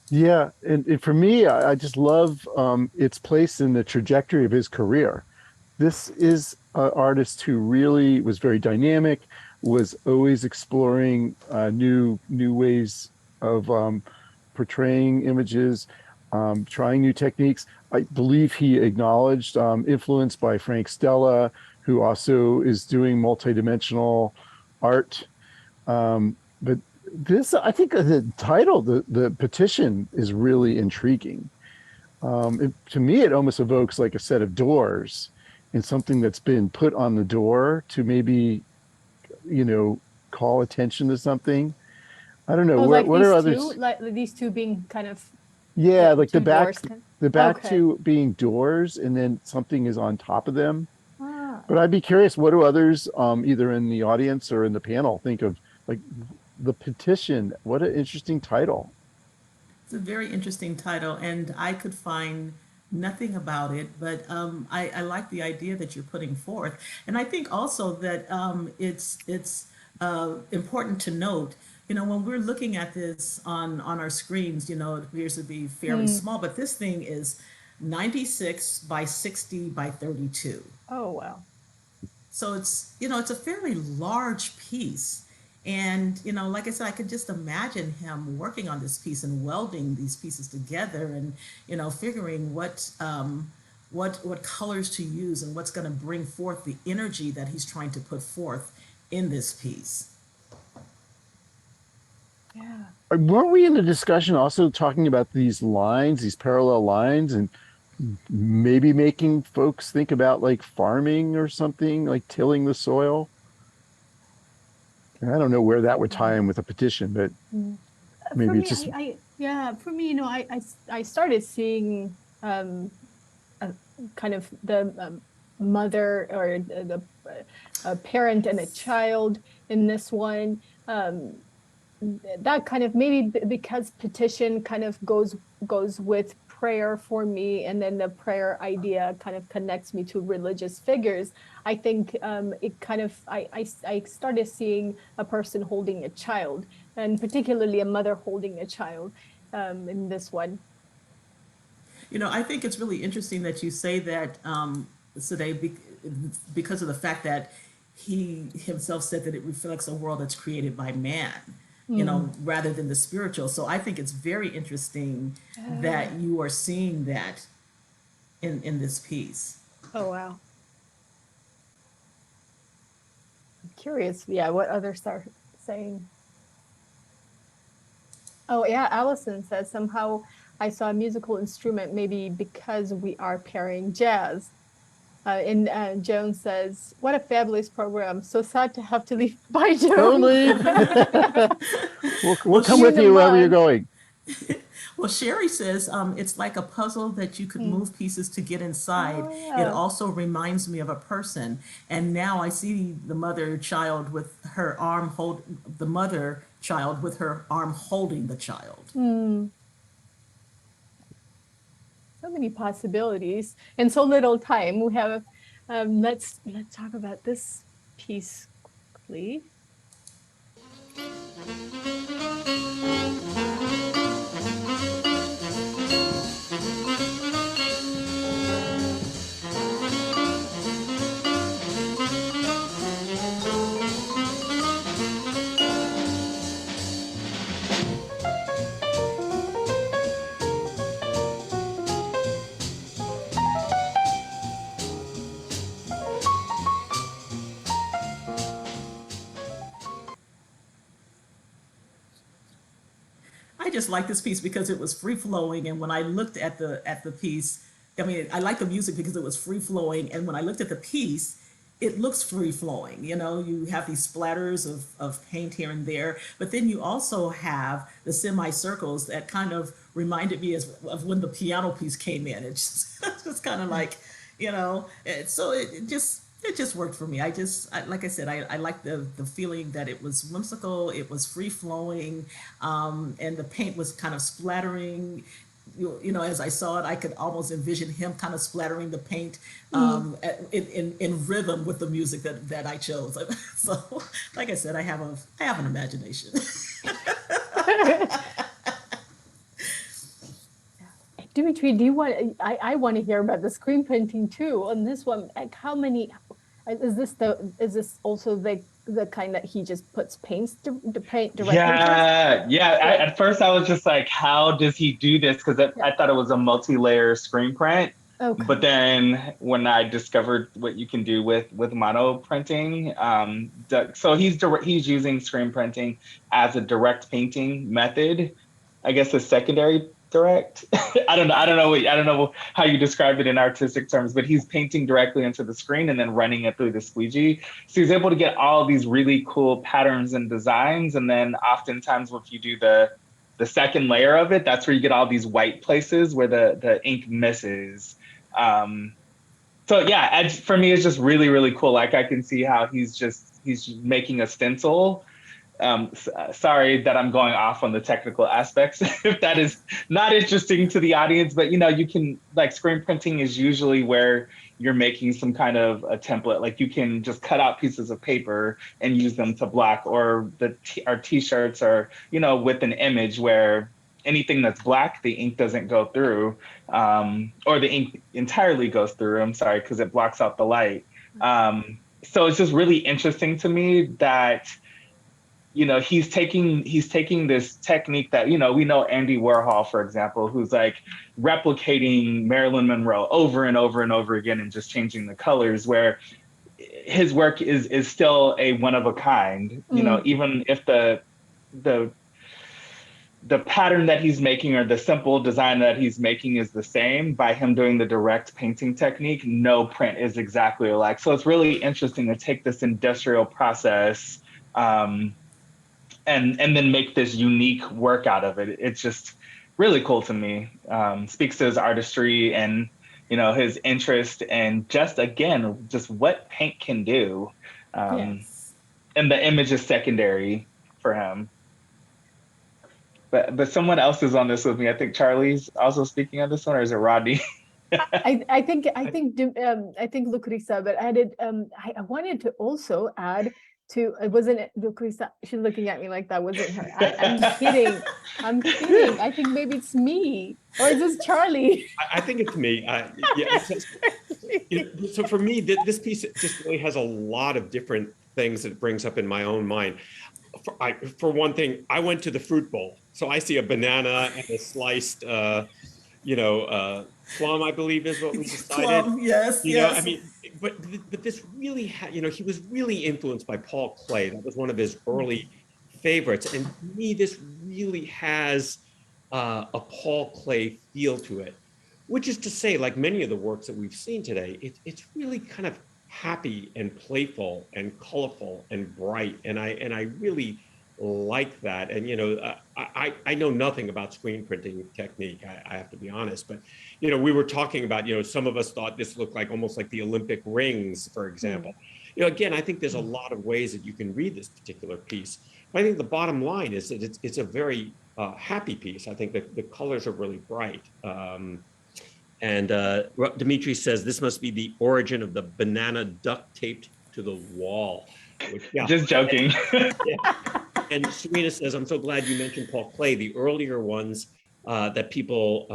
Yeah, and for me, I just love its place in the trajectory of his career. This is an artist who really was very dynamic, was always exploring new ways of portraying images, trying new techniques. I believe he acknowledged influence by Frank Stella, who also is doing multidimensional art. But this, I think the title, the petition, is really intriguing. To me, it almost evokes like a set of doors and something that's been put on the door to maybe, call attention to something. I don't know. Oh, what are others? Like these two being kind of. Yeah, like the back, Okay. two being doors, and then something is on top of them. Ah. But I'd be curious, what do others, either in the audience or in the panel, think of like the petition? What an interesting title. It's a very interesting title, and I could find nothing about it, but I like the idea that you're putting forth, and I think also that it's important to note. You know, when we're looking at this on our screens, you know, it appears to be fairly Mm. small, but this thing is 96 by 60 by 32. Oh, wow. So it's, you know, it's a fairly large piece. And, you know, like I said, I could just imagine him working on this piece and welding these pieces together and, you know, figuring what colors to use and what's going to bring forth the energy that he's trying to put forth in this piece. Yeah. Weren't we in the discussion also talking about these lines, these parallel lines, and maybe making folks think about like farming or something, like tilling the soil? And I don't know where that would tie in with a petition, but Mm. For maybe it's me, just yeah, for me, you know, I started seeing a kind of the mother or the a parent and a child in this one. That kind of maybe because petition kind of goes with prayer for me, and then the prayer idea kind of connects me to religious figures. I think it kind of I started seeing a person holding a child, and particularly a mother holding a child in this one. You know, I think it's really interesting that you say that, today, because of the fact that he himself said that it reflects a world that's created by man, you know, Mm. rather than the spiritual. So I think it's very interesting that Oh, you are seeing that in this piece. oh wow. I'm curious. Yeah, what others are saying. Oh, yeah. Allison says somehow I saw a musical instrument, maybe because we are pairing jazz. And Joan says, what a fabulous program. So sad to have to leave. Bye, Joan. totally. We'll Well, come See you with in a you wherever you're month. going. well, Sherry says it's like a puzzle that you could Mm. move pieces to get inside. Oh, It yeah. also reminds me of a person. And now I see the mother child with her arm hold the mother child with her arm holding the child. Mm. So many possibilities and so little time. We have let's talk about this piece quickly. I just like this piece because it was free flowing, and when I looked at the piece, I mean, I like the music because it was free flowing, and when I looked at the piece, it looks free flowing. You know, you have these splatters of paint here and there, but then you also have the semicircles that kind of reminded me of when the piano piece came in. It's just, it's just kind of like, you know, so it just worked for me. Like I said, I like the feeling that it was whimsical, it was free flowing, and the paint was kind of splattering. You know, as I saw it, I could almost envision him kind of splattering the paint Mm. in rhythm with the music that I chose. So, like I said, I have an imagination. Dimitri, do you want I want to hear about the screen printing too on this one. Like how many is this also the kind that he just puts paints to paint directly first? Yeah. Yeah. At first, I was just like, how does he do this? Because Yeah. I thought it was a multi-layer screen print. But Okay. then when I discovered what you can do with mono printing, so he's using screen printing as a direct painting method. I guess a secondary direct. I don't know how you describe it in artistic terms, but he's painting directly into the screen and then running it through the squeegee. So he's able to get all these really cool patterns and designs. And then oftentimes if you do the second layer of it, that's where you get all these white places where the ink misses. Um, so yeah, for me, it's just really, really cool. Like I can see how he's making a stencil sorry that I'm going off on the technical aspects if that is not interesting to the audience, but you can, like, screen printing is usually where you're making some kind of a template. Like, you can just cut out pieces of paper and use them to block, or our t-shirts are, with an image where anything that's black, the ink doesn't go through, or the ink entirely goes through, I'm sorry, because it blocks out the light. So it's just really interesting to me that he's taking this technique that, we know Andy Warhol, for example, who's like replicating Marilyn Monroe over and over and over again and just changing the colors, where his work is still a one of a kind, even if the pattern that he's making or the simple design that he's making is the same. By him doing the direct painting technique, no print is exactly alike. So it's really interesting to take this industrial process, and then make this unique work out of it. It's just really cool to me. Speaks to his artistry and his interest, and just what paint can do. Yes. And the image is secondary for him. But someone else is on this with me. I think Charlie's also speaking on this one, or is it Rodney? I think Lucreza, but I wanted to also add to, it wasn't Lucreza. She's looking at me like that wasn't her. I'm kidding. I'm kidding. I think maybe it's me, or is this Charlie? I think it's me. So for me, this piece just really has a lot of different things that it brings up in my own mind. For one thing, I went to the fruit bowl, so I see a banana and a sliced, plum, I believe is what we decided. Plum, yes, I mean, but this really had, he was really influenced by Paul Klee. That was one of his early favorites, and to me, this really has a Paul Klee feel to it, which is to say, like many of the works that we've seen today, it's really kind of happy and playful and colorful and bright, and I really like that. And I know nothing about screen printing technique, I have to be honest, but we were talking about, some of us thought this looked like almost like the Olympic rings, for example. Again, I think there's a lot of ways that you can read this particular piece, but I think the bottom line is that it's a very happy piece. I think that the colors are really bright. And Dimitri says this must be the origin of the banana duct taped to the wall. Which, yeah. Just joking. Yeah. And Serena says, I'm so glad you mentioned Paul Klee. The earlier ones that people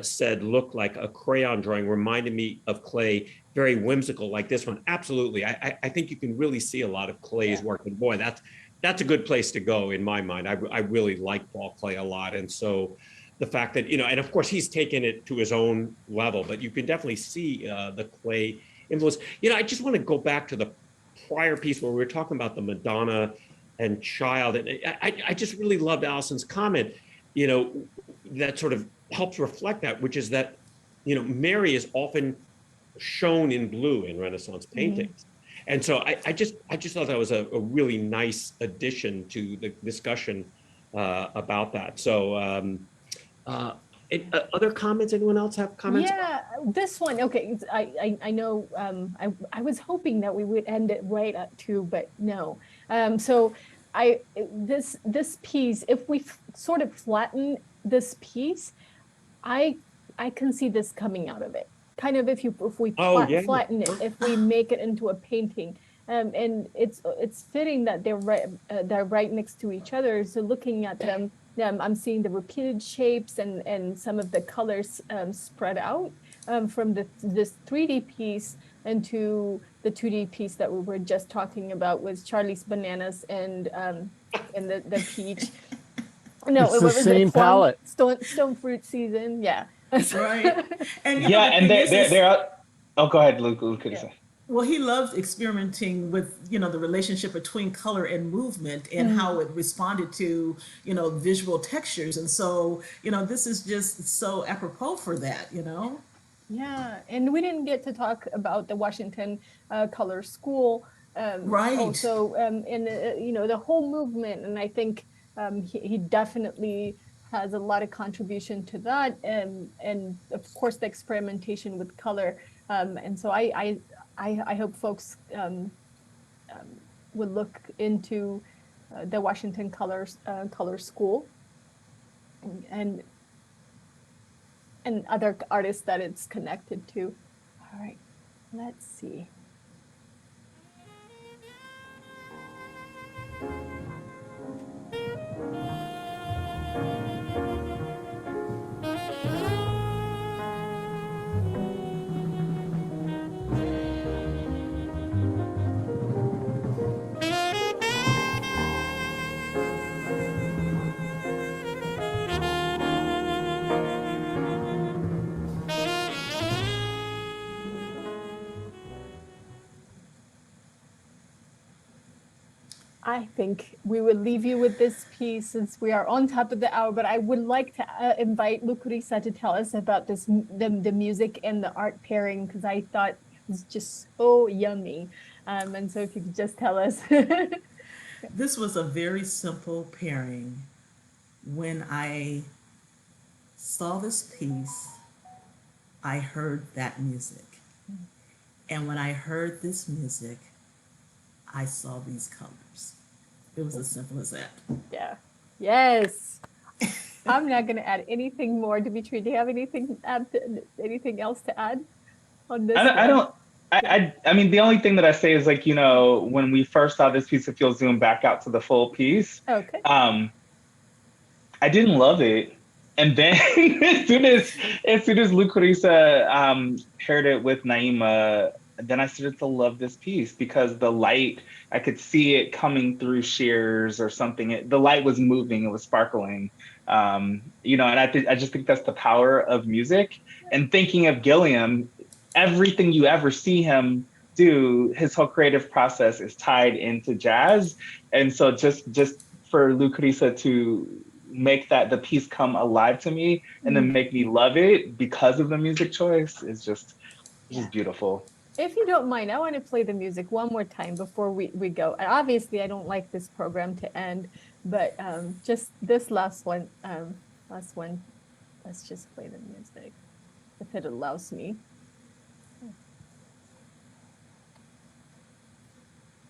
said looked like a crayon drawing reminded me of Klee, very whimsical, like this one. Absolutely. I think you can really see a lot of Klee's work. And boy, that's a good place to go in my mind. I really like Paul Klee a lot. And so the fact that, and of course he's taken it to his own level, but you can definitely see the Klee influence. I just want to go back to the prior piece where we were talking about the Madonna and Child. And I just really loved Allison's comment, that sort of helps reflect that, which is that, Mary is often shown in blue in Renaissance paintings. And so I just thought that was a really nice addition to the discussion about that. So, other comments? Anyone else have comments? Yeah, this one. Okay, I know. I was hoping that we would end it right at 2, but no. So this piece, if we sort of flatten this piece, I can see this coming out of it. Kind of if we flatten it, if we make it into a painting. And it's fitting that they're right next to each other. So looking at them, I'm seeing the repeated shapes and some of the colors spread out from this 3D piece into the 2D piece that we were just talking about was Charlie's bananas and the peach. No, it's the same palette. Stone fruit season, yeah. Right. And and they're oh, go ahead, Luke. Yeah. Well, he loved experimenting with, the relationship between color and movement and how it responded to, visual textures. And so, this is just so apropos for that, Yeah, and we didn't get to talk about the Washington Color School. Right. Also, in the whole movement, and I think he definitely has a lot of contribution to that, and of course the experimentation with color. And so I hope folks would look into the Washington Color School, and other artists that it's connected to. All right, let's see. I think we will leave you with this piece since we are on top of the hour, but I would like to invite Lucreza to tell us about the music and the art pairing, because I thought it was just so yummy. And so if you could just tell us. This was a very simple pairing. When I saw this piece, I heard that music. And when I heard this music, I saw these colors. It was as simple as that. Yeah. Yes. I'm not going to add anything more. Dimitri, do you have anything else to add on this? I don't. I mean, the only thing that I say is, like, you know, when we first saw this piece, if you'll zoom back out to the full piece, okay. I didn't love it. And then as soon as Lucreza paired it with Naima, then I started to love this piece, because the light, I could see it coming through shears or something. The light was moving, it was sparkling. You know, and I just think that's the power of music. And thinking of Gilliam, everything you ever see him do, his whole creative process is tied into jazz. And so just for Lucreza to make the piece come alive to me and then make me love it because of the music choice is just beautiful. If you don't mind, I want to play the music one more time before we go. And obviously, I don't like this program to end, but just this last one, let's just play the music, if it allows me.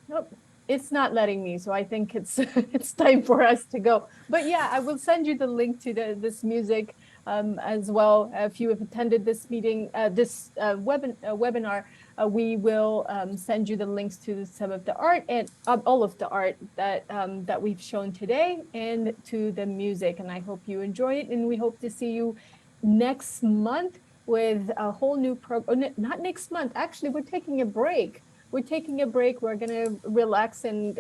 Nope, it's not letting me, so I think it's it's time for us to go. But yeah, I will send you the link to this music as well. If you have attended this meeting, webinar, we will send you the links to some of the art and all of the art that we've shown today, and to the music. And I hope you enjoy it, and we hope to see you next month with a whole new program. Not next month, actually, we're taking a break. We're going to relax and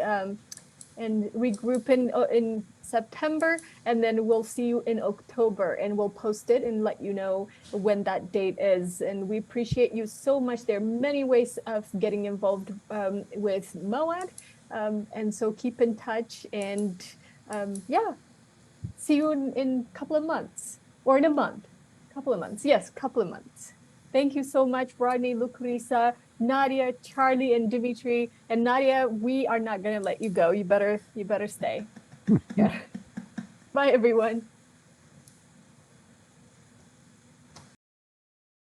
regroup in September, and then we'll see you in October, and we'll post it and let you know when that date is. And we appreciate you so much. There are many ways of getting involved with MoAD, and so keep in touch, and yeah, see you in a couple of months, or in a month. Couple of months. Yes, couple of months. Thank you so much, Rodney, Lucreza, Nadia, Charlie, and Dimitri. And Nadia, we are not going to let you go. You better stay. Yeah. Bye, everyone.